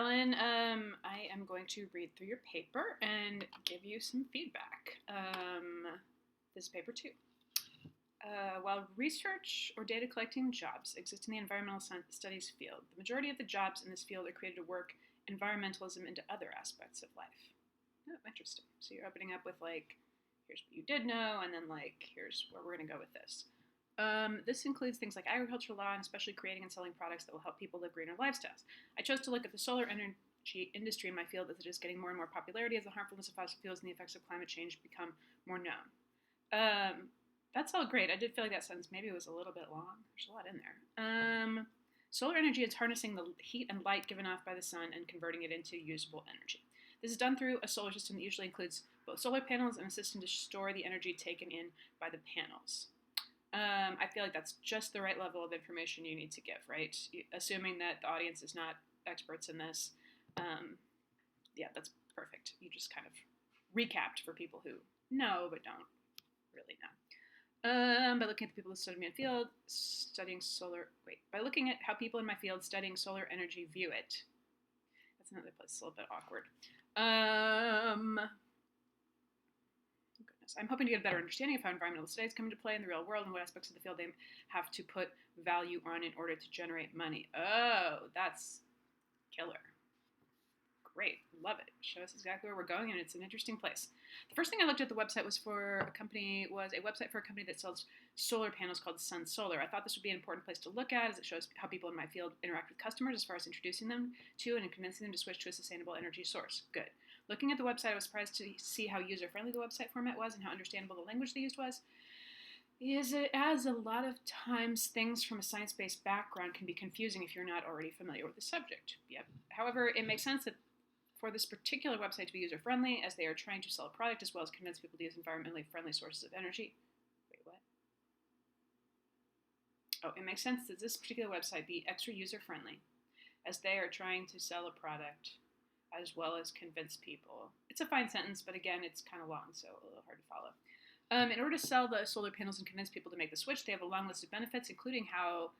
Ellen. I am going to read through your paper and give you some feedback. This is paper two. While research or data collecting jobs exist in the environmental studies field, the majority of the jobs in this field are created to work environmentalism into other aspects of life. Oh, interesting. So you're opening up with here's what you did know, and then here's where we're going to go with this. This includes things like agricultural law and especially creating and selling products that will help people live greener lifestyles. I chose to look at the solar energy industry in my field as it is getting more and more popularity as the harmfulness of fossil fuels and the effects of climate change become more known. That's all great. I did feel like that sentence maybe was a little bit long. There's a lot in there. Solar energy is harnessing the heat and light given off by the sun and converting it into usable energy. This is done through a solar system that usually includes both solar panels and a system to store the energy taken in by the panels. I feel like that's just the right level of information you need to give, right? Assuming that the audience is not experts in this. Yeah, that's perfect. You just kind of recapped for people who know but don't really know. By looking at the people who study my field, by looking at how people in my field studying solar energy view it. That's another place, it's a little bit awkward. I'm hoping to get a better understanding of how environmental studies come into play in the real world and what aspects of the field they have to put value on in order to generate money. Oh, that's killer. Great, love it. Shows exactly where we're going, and it's an interesting place. The first thing I looked at the website was a website for a company that sells solar panels called Sun Solar. I thought this would be an important place to look at as it shows how people in my field interact with customers as far as introducing them to and convincing them to switch to a sustainable energy source. Good. Looking at the website, I was surprised to see how user-friendly the website format was and how understandable the language they used was. As a lot of times things from a science-based background can be confusing if you're not already familiar with the subject. Yep. However, it makes sense that for this particular website to be user-friendly, as they are trying to sell a product as well as convince people to use environmentally friendly sources of energy. Wait, what? Oh, it makes sense that this particular website be extra user-friendly, as they are trying to sell a product as well as convince people. It's a fine sentence, but again, it's kind of long, so a little hard to follow. In order to sell the solar panels and convince people to make the switch, they have a long list of benefits, including how,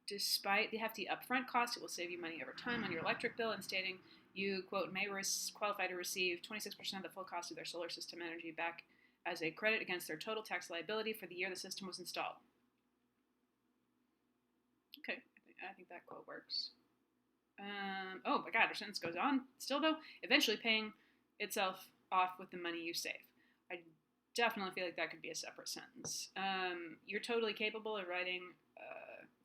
despite the hefty upfront cost, it will save you money over time on your electric bill, and stating you, quote, may qualify to receive 26% of the full cost of their solar system energy back as a credit against their total tax liability for the year the system was installed. Okay, I think that quote works. Oh my god, our sentence goes on. Still though, eventually paying itself off with the money you save. I definitely feel like that could be a separate sentence. You're totally capable of writing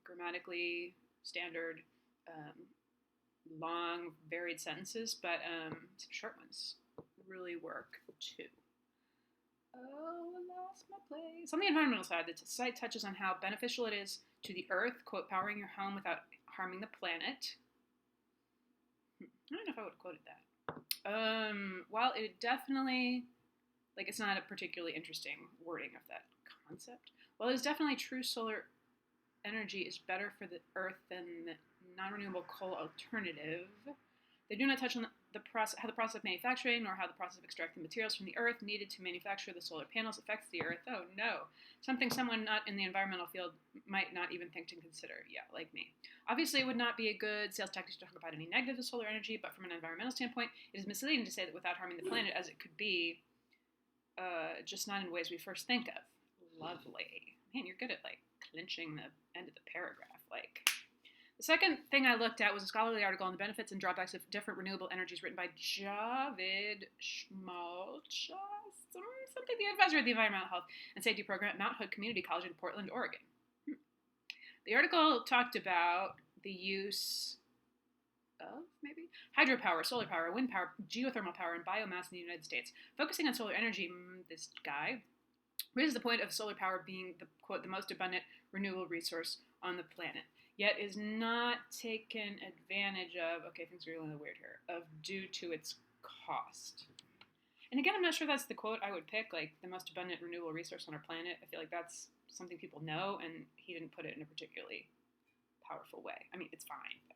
grammatically standard, long, varied sentences, but some short ones really work too. Oh, I lost my place. On the environmental side, the site touches on how beneficial it is to the earth, quote, powering your home without harming the planet. I don't know if I would have quoted that. While it definitely, it's not a particularly interesting wording of that concept. While it is definitely true solar energy is better for the earth than the non-renewable coal alternative, they do not touch on how the process of manufacturing nor how the process of extracting materials from the earth needed to manufacture the solar panels affects the earth. Oh no. Something someone not in the environmental field might not even think to consider. Yeah, like me. Obviously, it would not be a good sales tactic to talk about any negatives of solar energy, but from an environmental standpoint, it is misleading to say that without harming the planet, as it could be, just not in ways we first think of. Lovely. Man, you're good at, clinching the end of the paragraph. The second thing I looked at was a scholarly article on the benefits and drawbacks of different renewable energies written by Javid Schmaltz, something the advisor of the Environmental Health and Safety Program at Mount Hood Community College in Portland, Oregon. The article talked about the use of, maybe, hydropower, solar power, wind power, geothermal power, and biomass in the United States. Focusing on solar energy, this guy raises the point of solar power being, quote, the most abundant renewable resource on the planet, yet is not taken advantage of, okay, things are really weird here, of due to its cost. And again, I'm not sure that's the quote I would pick, the most abundant renewable resource on our planet. I feel like that's something people know, and he didn't put it in a particularly powerful way. I mean, it's fine. But.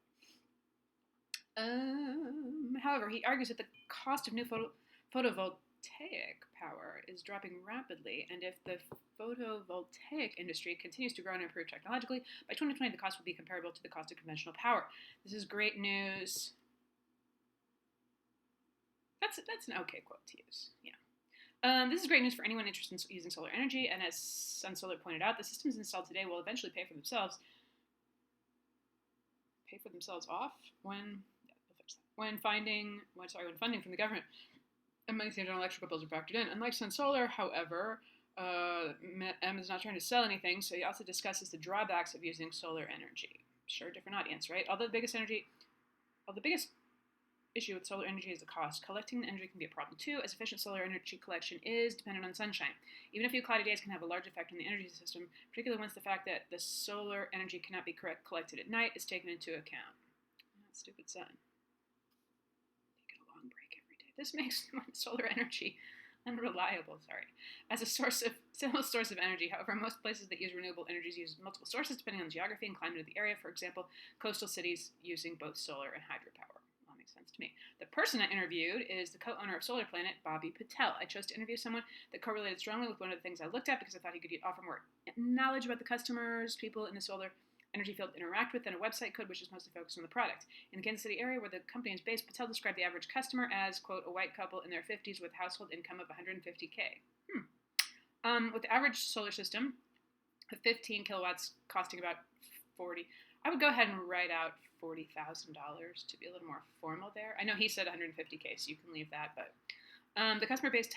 However, he argues that the cost of new photovoltaic power is dropping rapidly, and if the photovoltaic industry continues to grow and improve technologically, by 2020 the cost will be comparable to the cost of conventional power. This is great news That's an okay quote to use. Yeah. This is great news for anyone interested in using solar energy, and as SunSolar pointed out, the systems installed today will eventually pay for themselves off when funding from the government and money saved on electrical bills are factored in. Unlike SunSolar, however, M is not trying to sell anything, so he also discusses the drawbacks of using solar energy. Sure, different audience, right? Although the biggest issue with solar energy is the cost. Collecting the energy can be a problem too, as efficient solar energy collection is dependent on sunshine. Even a few cloudy days can have a large effect on the energy system, particularly once the fact that the solar energy cannot be collected at night is taken into account. Stupid sun. Take a long break every day. This makes solar energy unreliable, as a single source of energy. However, most places that use renewable energies use multiple sources depending on the geography and climate of the area. For example, coastal cities using both solar and hydropower. That makes sense to me. The person I interviewed is the co-owner of Solar Planet, Bobby Patel. I chose to interview someone that correlated strongly with one of the things I looked at because I thought he could offer more knowledge about the customers, people in the solar energy field interact with than a website could, which is mostly focused on the product. In the Kansas City area where the company is based, Patel described the average customer as, quote, a white couple in their 50s with household income of $150K. With the average solar system of 15 kilowatts costing about $40, I would go ahead and write out $40,000 to be a little more formal there. I know he said $150K, so you can leave that, but the customer base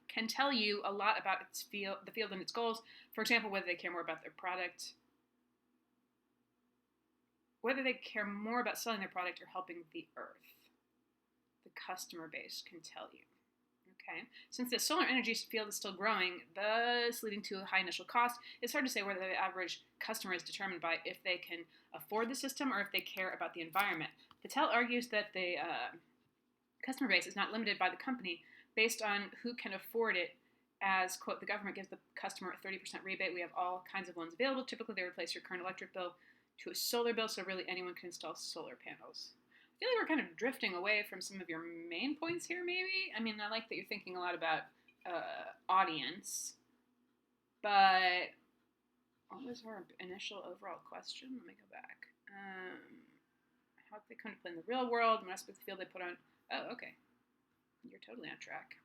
can tell you a lot about the field and its goals. For example, whether they care more about their product, whether they care more about selling their product or helping the earth. The customer base can tell you. Okay. Since the solar energy field is still growing, thus leading to a high initial cost, it's hard to say whether the average customer is determined by if they can afford the system or if they care about the environment. Patel argues that the customer base is not limited by the company based on who can afford it, as, quote, the government gives the customer a 30% rebate. We have all kinds of loans available. Typically, they replace your current electric bill to a solar bill, so really anyone can install solar panels. I feel like we're kind of drifting away from some of your main points here, maybe. I mean, I like that you're thinking a lot about audience, but what was our initial overall question? Let me go back. How do they come to play in the real world? What aspect of the field they put on? Oh, okay. You're totally on track.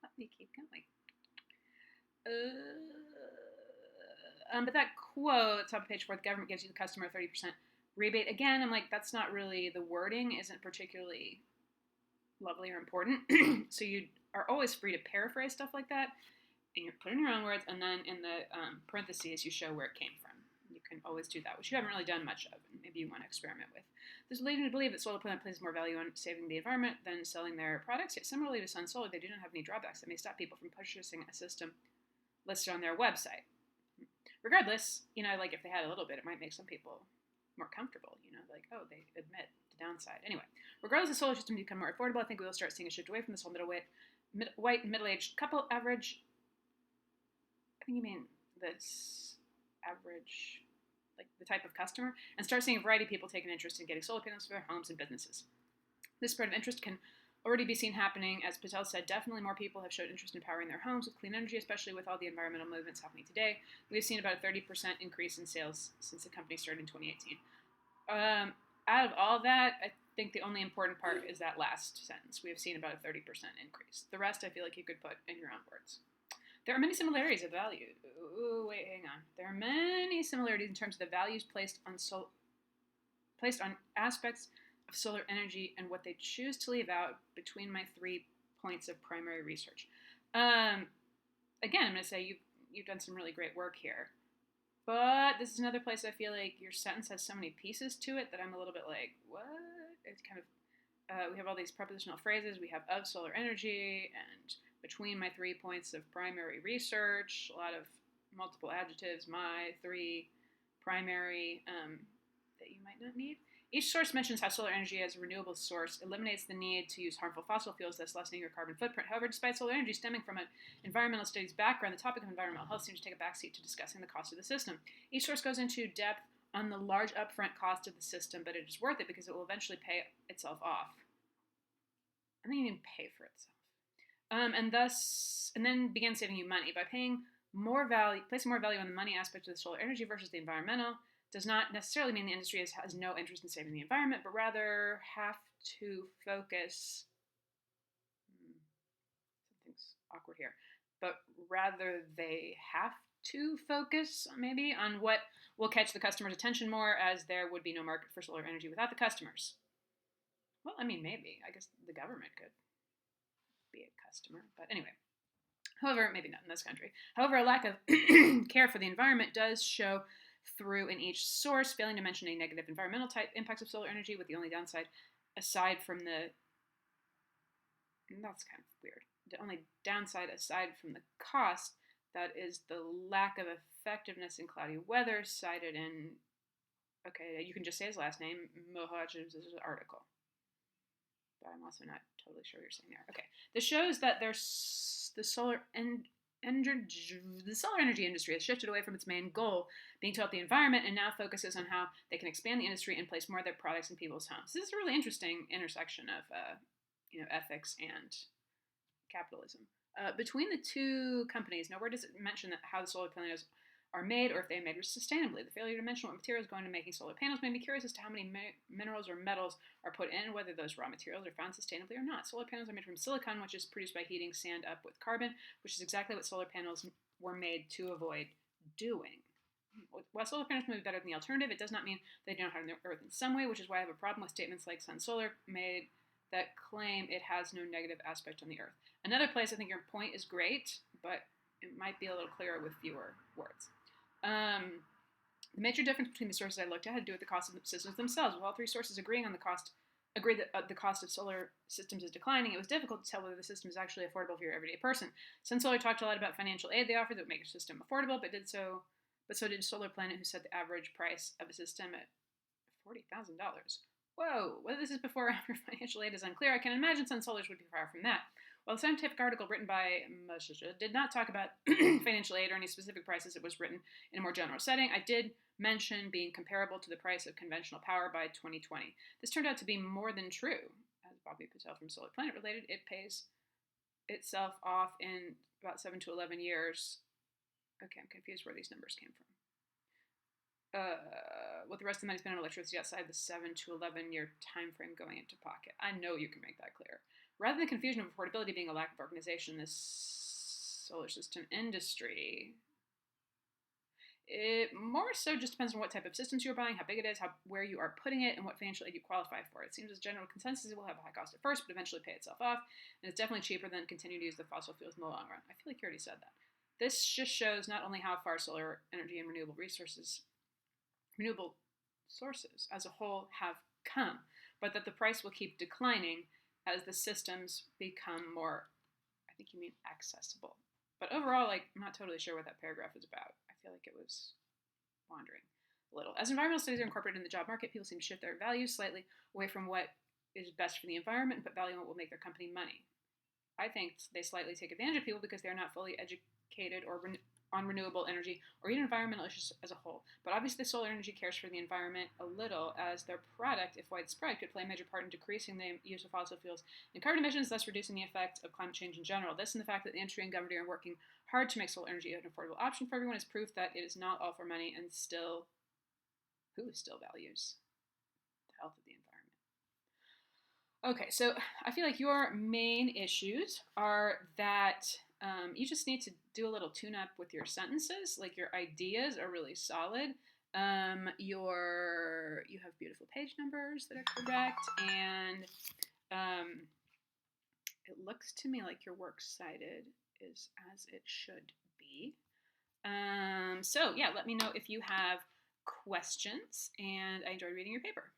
Let me keep going. But that quote, top of page 4, the government gives you the customer a 30% rebate. Again, I'm like, that's not really, the wording isn't particularly lovely or important. So you are always free to paraphrase stuff like that, and you put in your own words, and then in the parentheses, you show where it came from. You can always do that, which you haven't really done much of, and maybe you want to experiment with. This is leading to believe that Solar Planet places more value on saving the environment than selling their products. Yet similarly to SunSolar, they do not have any drawbacks that may stop people from purchasing a system listed on their website. Regardless, like if they had a little bit, it might make some people more comfortable, like, oh, they admit the downside. Anyway, regardless of solar system become more affordable, I think we will start seeing a shift away from this whole white middle-aged couple average. I think you mean this average, like the type of customer, and start seeing a variety of people take an interest in getting solar panels for their homes and businesses. This spread of interest can already be seen happening. As Patel said, definitely more people have showed interest in powering their homes with clean energy, especially with all the environmental movements happening today. We've seen about a 30% increase in sales since the company started in 2018. Out of all that, I think the only important part is that last sentence. We have seen about a 30% increase. The rest, I feel like you could put in your own words. There are many similarities of value. Ooh, wait, hang on. There are many similarities in terms of the values placed on aspects of solar energy and what they choose to leave out between my 3 points of primary research. Again, I'm going to say you've done some really great work here. But this is another place I feel like your sentence has so many pieces to it that I'm a little bit like, what? It's kind of, we have all these prepositional phrases. We have of solar energy and between my 3 points of primary research, a lot of multiple adjectives, my 3 primary that you might not need. Each source mentions how solar energy as a renewable source eliminates the need to use harmful fossil fuels, thus lessening your carbon footprint. However, despite solar energy stemming from an environmental studies background, the topic of environmental health seems to take a backseat to discussing the cost of the system. Each source goes into depth on the large upfront cost of the system, but it is worth it because it will eventually pay itself off. I think you can pay for itself. And then begin saving you money by placing more value on the money aspect of the solar energy versus the environmental. Does not necessarily mean the industry has no interest in saving the environment, but rather have to focus awkward here, but rather they have to focus maybe on what will catch the customer's attention more, as there would be no market for solar energy without the customers. Well, I mean, maybe. I guess the government could be a customer, but anyway. However, maybe not in this country. However, a lack of care for the environment does show through in each source, failing to mention any negative environmental type impacts of solar energy, with the only downside, aside from the, that's kind of weird, the only downside aside from the cost, that is the lack of effectiveness in cloudy weather, cited in, okay, you can just say his last name, Mohaj's article. But I'm also not totally sure what you're saying there. Okay, this shows that there's the solar energy industry has shifted away from its main goal, being to help the environment, and now focuses on how they can expand the industry and place more of their products in people's homes. This is a really interesting intersection of, ethics and capitalism. Between the two companies, nowhere does it mention that how the solar panels are made or if they are made sustainably. The failure to mention what materials go into making solar panels made me curious as to how many minerals or metals are put in and whether those raw materials are found sustainably or not. Solar panels are made from silicon, which is produced by heating sand up with carbon, which is exactly what solar panels were made to avoid doing. While solar panels may be better than the alternative, it does not mean they don't harm the earth in some way, which is why I have a problem with statements like Sun Solar made that claim it has no negative aspect on the earth. Another place I think your point is great, but it might be a little clearer with fewer words. The major difference between the sources I looked at had to do with the cost of the systems themselves. With all three sources agreed that the cost of solar systems is declining, it was difficult to tell whether the system is actually affordable for your everyday person. Sun Solar talked a lot about financial aid they offered that would make your system affordable, but so did Solar Planet, who set the average price of a system at $40,000. Whoa, whether this is before or after financial aid is unclear. I can imagine Sun Solar's would be far from that. While the scientific article written by Moshe did not talk about financial aid or any specific prices, it was written in a more general setting. I did mention being comparable to the price of conventional power by 2020. This turned out to be more than true. As Bobby Patel from Solar Planet related, it pays itself off in about 7 to 11 years. Okay, I'm confused where these numbers came from. With the rest of the money spent on electricity outside the 7 to 11 year time frame going into pocket. I know you can make that clear. Rather than the confusion of affordability being a lack of organization in this solar system industry, it more so just depends on what type of systems you're buying, how big it is, where you are putting it, and what financial aid you qualify for. It seems as general consensus it will have a high cost at first, but eventually pay itself off, and it's definitely cheaper than continue to use the fossil fuels in the long run. I feel like you already said that. This just shows not only how far solar energy and renewable sources as a whole have come, but that the price will keep declining as the systems become more, I think you mean accessible. But overall, I'm not totally sure what that paragraph is about. I feel like it was wandering a little. As environmental studies are incorporated in the job market, people seem to shift their values slightly away from what is best for the environment and put value on what will make their company money. I think they slightly take advantage of people because they're not fully educated or on renewable energy or even environmental issues as a whole. But obviously solar energy cares for the environment a little, as their product, if widespread, could play a major part in decreasing the use of fossil fuels and carbon emissions, thus reducing the effect of climate change in general. This and the fact that the industry and government are working hard to make solar energy an affordable option for everyone is proof that it is not all for money and who still values the health of the environment. Okay, so I feel like your main issues are that you just need to do a little tune-up with your sentences. Like, your ideas are really solid. You have beautiful page numbers that are correct, and it looks to me like your works cited is as it should be. So yeah, let me know if you have questions, and I enjoyed reading your paper.